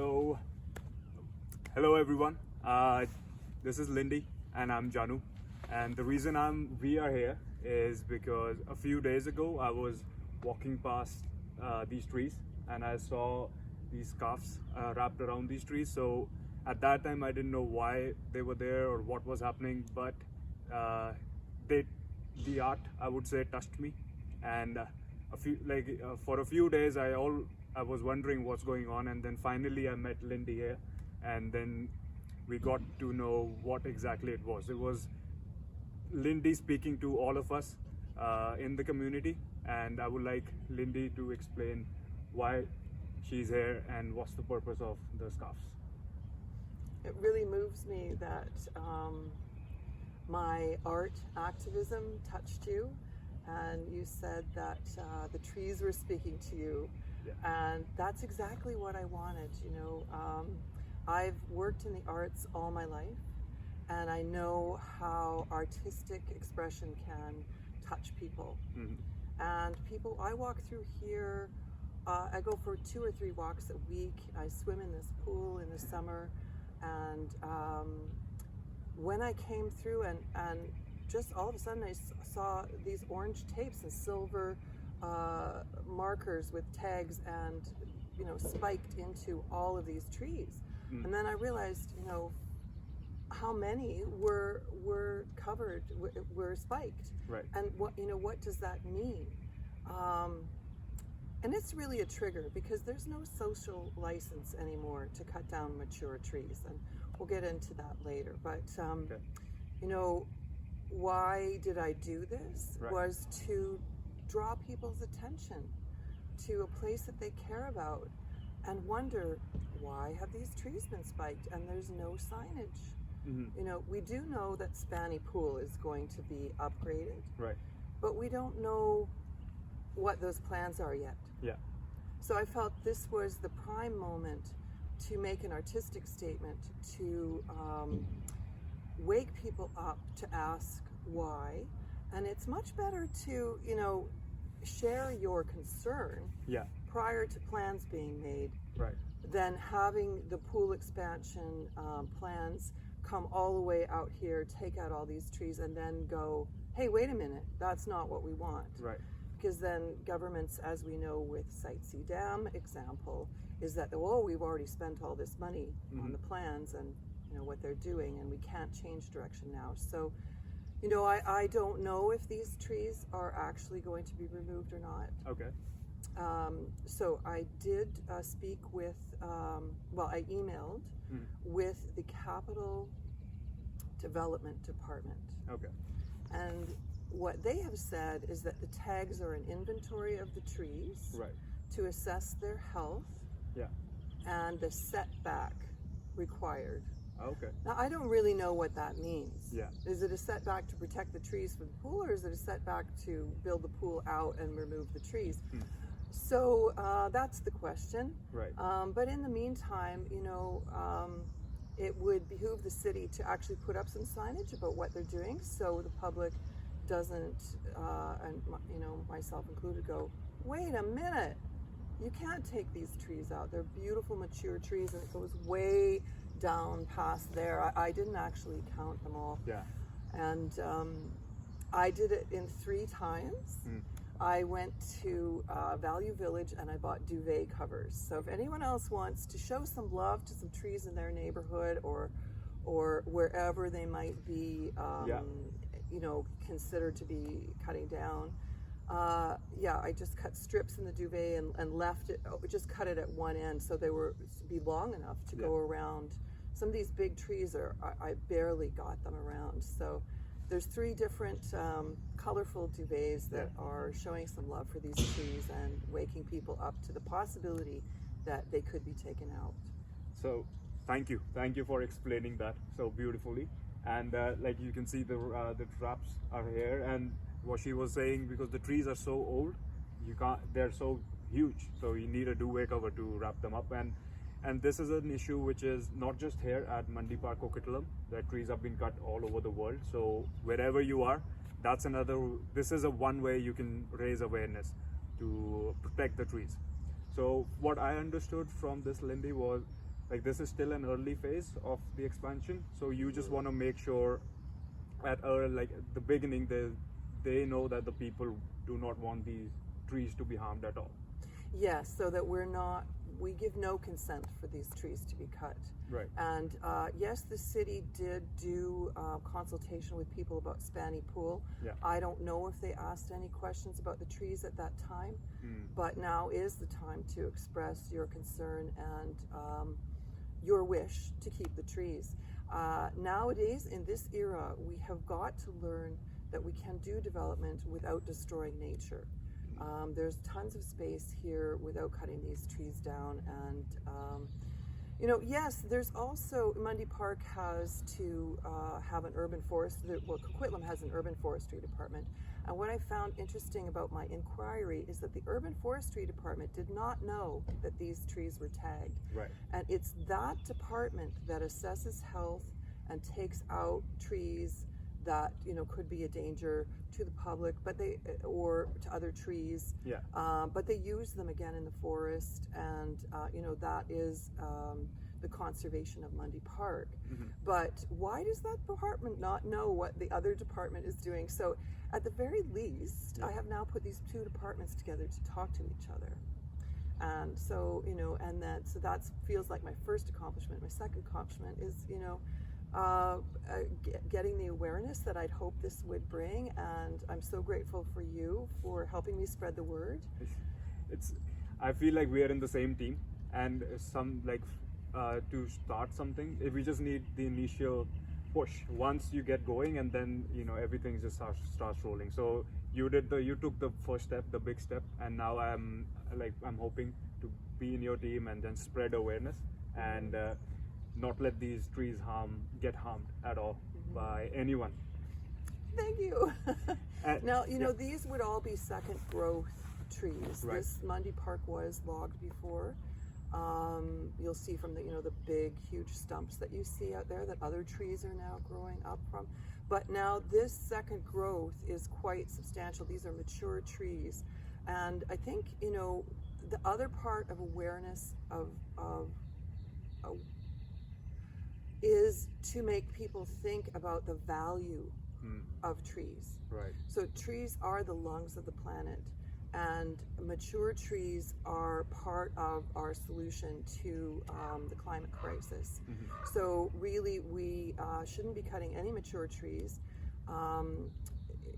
So, hello everyone. This is Lindy and I'm Janu. And the reason we are here is because a few days ago I was walking past these trees and I saw these scarves wrapped around these trees. So at that time I didn't know why they were there or what was happening, but the art, I would say, touched me. And for a few days I was wondering what's going on, and then finally I met Lindy here, and then we got to know what exactly it was. It was Lindy speaking to all of us in the community, and I would like Lindy to explain why she's here and what's the purpose of the scarves. It really moves me that my art activism touched you, and you said that the trees were speaking to you. Yeah. And that's exactly what I wanted. I've worked in the arts all my life, and I know how artistic expression can touch people. Mm-hmm. And I walk through here, I go for 2 or 3 walks a week. I swim in this pool in the summer, and when I came through and just all of a sudden I saw these orange tapes and silver markers with tags and spiked into all of these trees. And then I realized how many were covered, were spiked. Right. And what does that mean? And it's really a trigger because there's no social license anymore to cut down mature trees, and we'll get into that later. But Okay. Why did I do this? Right. Was to draw people's attention to a place that they care about and wonder, why have these trees been spiked and there's no signage? Mm-hmm. We do know that Spanny Pool is going to be upgraded, Right. but we don't know what those plans are yet. Yeah. So I felt this was the prime moment to make an artistic statement, to wake people up, to ask why. And it's much better to, share your concern Yeah. prior to plans being made Right. than having the pool expansion plans come all the way out here, take out all these trees, and then go, hey, wait a minute, that's not what we want. Right. Because then governments, as we know with Site C Dam example, is that, we've already spent all this money on the plans and what they're doing, and we can't change direction now. So, I don't know if these trees are actually going to be removed or not. Okay. So I did speak with, I emailed with the Capital Development Department. Okay. And what they have said is that the tags are an inventory of the trees Right. to assess their health Yeah. and the setback required. Okay. Now, I don't really know what that means. Yeah. Is it a setback to protect the trees from the pool, or is it a setback to build the pool out and remove the trees? So that's the question. Right. But in the meantime, it would behoove the city to actually put up some signage about what they're doing, so the public doesn't, and myself included, go, wait a minute, you can't take these trees out. They're beautiful, mature trees, and it goes way down past there. I didn't actually count them all. Yeah. And I did it in 3 times. I went to Value Village and I bought duvet covers. So if anyone else wants to show some love to some trees in their neighborhood or wherever they might be, considered to be cutting down, I just cut strips in the duvet and left it, just cut it at one end so they were be long enough to go around. Some of these big trees I barely got them around. So there's 3 different colorful duvets that are showing some love for these trees and waking people up to the possibility that they could be taken out. So thank you for explaining that so beautifully. And like you can see the traps are here, and what she was saying, because the trees are so old, they're so huge, so you need a duvet cover to wrap them up. And this is an issue which is not just here at Mundy Park, Coquitlam. The trees have been cut all over the world. So wherever you are, this is one way you can raise awareness to protect the trees. So what I understood from this, Lindy, was like this is still an early phase of the expansion, so you just want to make sure like the beginning they know that the people do not want these trees to be harmed at all. Yes, so that we give no consent for these trees to be cut. Right. And yes, the city did do consultation with people about Spanny Pool. Yeah. I don't know if they asked any questions about the trees at that time, but now is the time to express your concern and your wish to keep the trees. Nowadays, in this era, we have got to learn that we can do development without destroying nature. There's tons of space here without cutting these trees down, and yes, there's also Mundy Park has to have an urban forest. Well, Coquitlam has an urban forestry department, and what I found interesting about my inquiry is that the urban forestry department did not know that these trees were tagged. Right. And it's that department that assesses health and takes out trees that could be a danger to the public, or to other trees. Yeah. But they use them again in the forest, and that is the conservation of Mundy Park. But why does that department not know what the other department is doing? So at the very least, I have now put these two departments together to talk to each other. And so so that feels like my first accomplishment. My second accomplishment is getting the awareness that I'd hoped this would bring, and I'm so grateful for you for helping me spread the word. I feel like we are in the same team, and to start something, if we just need the initial push. Once you get going, and then everything just starts rolling. So you took the first step, the big step, and now I'm hoping to be in your team and then spread awareness and not let these trees get harmed at all by anyone. Thank you. Now, these would all be second growth trees. Right. This Mundy Park was logged before. You'll see from the big, huge stumps that you see out there that other trees are now growing up from. But now this second growth is quite substantial. These are mature trees. And I think, the other part of awareness is to make people think about the value of trees. Right. So trees are the lungs of the planet, and mature trees are part of our solution to the climate crisis. So really, we shouldn't be cutting any mature trees.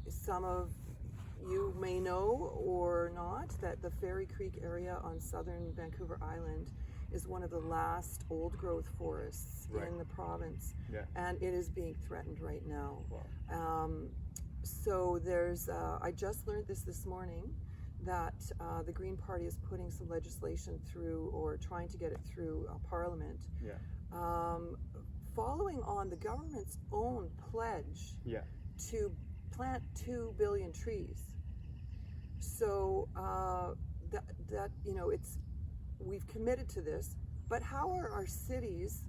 Some of you may know or not that the Fairy Creek area on southern Vancouver Island is one of the last old growth forests in the province, and it is being threatened right now. Wow. So there's, I just learned this morning, that the Green Party is putting some legislation through, or trying to get it through Parliament, following on the government's own pledge to plant 2 billion trees. So we've committed to this, but how are our cities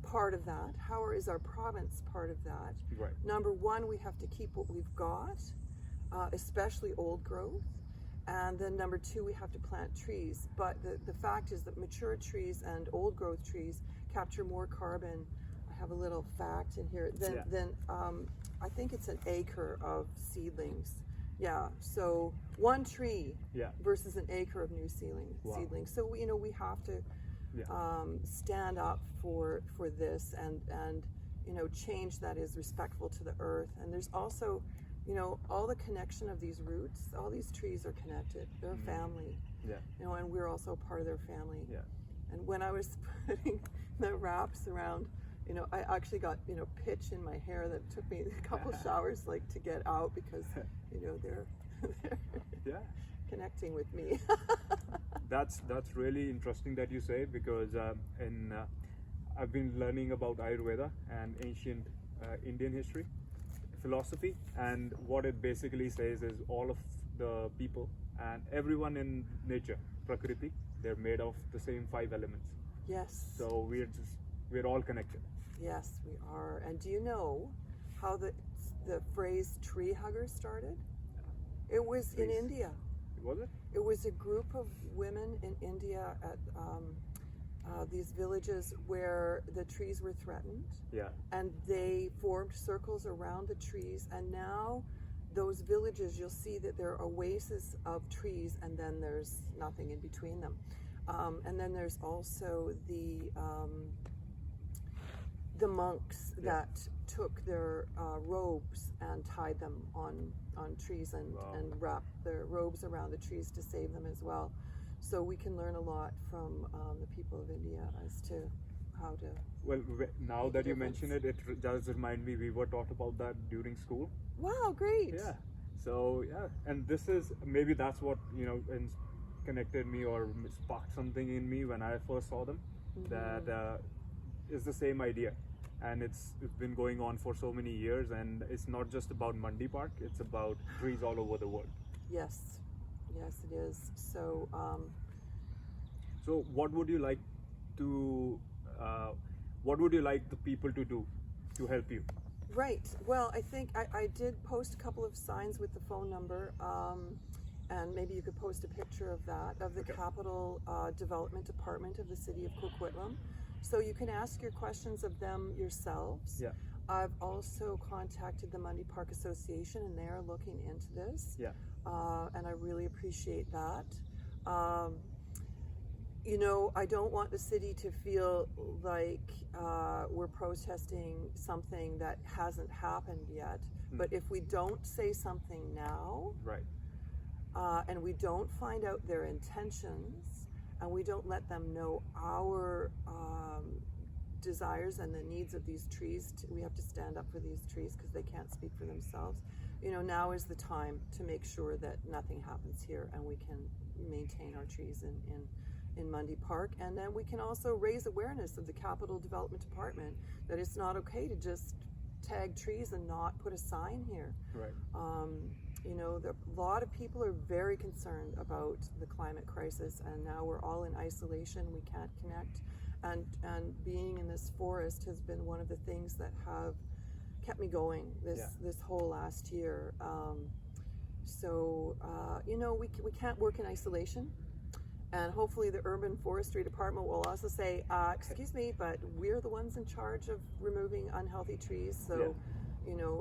part of that? How is our province part of that? Right. Number one, we have to keep what we've got, especially old growth. And then number two, we have to plant trees. But the fact is that mature trees and old growth trees capture more carbon. I have a little fact in here. Than I think it's an acre of seedlings. Yeah, so one tree versus an acre of new seedlings. So we have to stand up for this and change that is respectful to the earth. And there's also all the connection of these roots. All these trees are connected. They're a family. And we're also part of their family. And when I was putting the wraps around, I actually got pitch in my hair that took me a couple showers to get out, because they're connecting with me. That's really interesting that you say, because I've been learning about Ayurveda and ancient Indian history, philosophy, and what it basically says is all of the people and everyone in nature, Prakriti, they're made of the same 5 elements. Yes. So we're all connected. Yes, we are. And do you know how the phrase Treehuggers started? It was in India. Was it? It was a group of women in India at these villages where the trees were threatened, Yeah. and they formed circles around the trees, and now those villages, you'll see that there are oases of trees, and then there's nothing in between them. And then there's also the monks that took their robes and tied them on trees and wrapped their robes around the trees to save them as well. So we can learn a lot from the people of India as to how to. Well, now make a that you difference. mention it, it does remind me we were taught about that during school. Wow, great! Yeah. So yeah, and this is maybe that's what connected me or sparked something in me when I first saw them. That is the same idea, and it's been going on for so many years, and it's not just about Mundy Park; it's about trees all over the world. Yes, yes, it is. So. So what would you like to? What would you like the people to do to help you? Right. Well, I think I did post a couple of signs with the phone number, and maybe you could post a picture of that, of the Capital Development Department of the City of Coquitlam. So you can ask your questions of them yourselves. Yeah. I've also contacted the Mundy Park Association, and they are looking into this. Yeah. And I really appreciate that. I don't want the city to feel like we're protesting something that hasn't happened yet. But if we don't say something now, right, and we don't find out their intentions, and we don't let them know our desires and the needs of these trees, we have to stand up for these trees because they can't speak for themselves. Now is the time to make sure that nothing happens here, and we can maintain our trees in Mundy Park. And then we can also raise awareness of the Capital Development Department that it's not okay to just tag trees and not put a sign here. right. A lot of people are very concerned about the climate crisis, and now we're all in isolation. We can't connect, and being in this forest has been one of the things that have kept me going this whole last year. We can't work in isolation. And hopefully the Urban Forestry Department will also say, excuse me, but we're the ones in charge of removing unhealthy trees. So,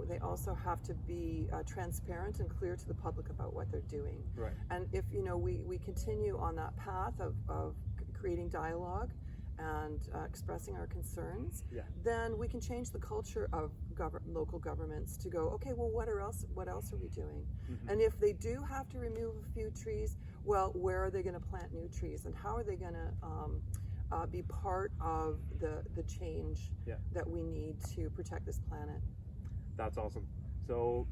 they also have to be transparent and clear to the public about what they're doing. Right. And if, we continue on that path of creating dialogue and expressing our concerns, then we can change the culture of local governments to go, okay, well, what else are we doing? And if they do have to remove a few trees, well, where are they going to plant new trees, and how are they going to be part of the change that we need to protect this planet? That's awesome. So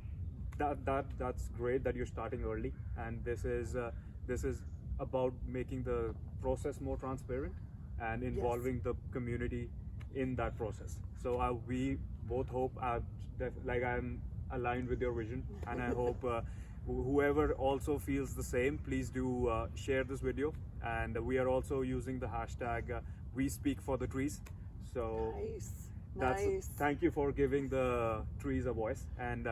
that's great that you're starting early, and this is about making the process more transparent and involving the community in that process. So we both hope I'm aligned with your vision, and I hope whoever also feels the same, please do share this video. And we are also using the hashtag We Speak for the Trees. So Nice. Thank you for giving the trees a voice. And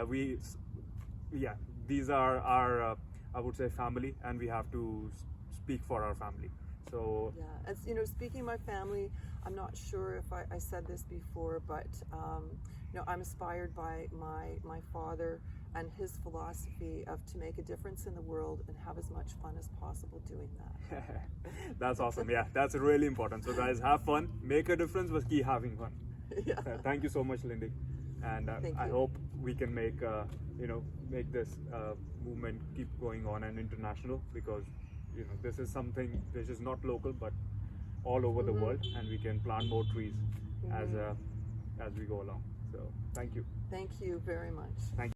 these are our I would say family, and we have to speak for our family. So as speaking of my family, I'm not sure if I said this before, but I'm inspired by my father and his philosophy of to make a difference in the world and have as much fun as possible doing that. That's awesome. Yeah, that's really important. So guys, have fun, make a difference, but keep having fun. Thank you so much, Lindy, and I hope we can make this movement keep going on and international, because this is something which is not local but all over the world, and we can plant more trees as we go along. So thank you. Thank you very much. Thank you.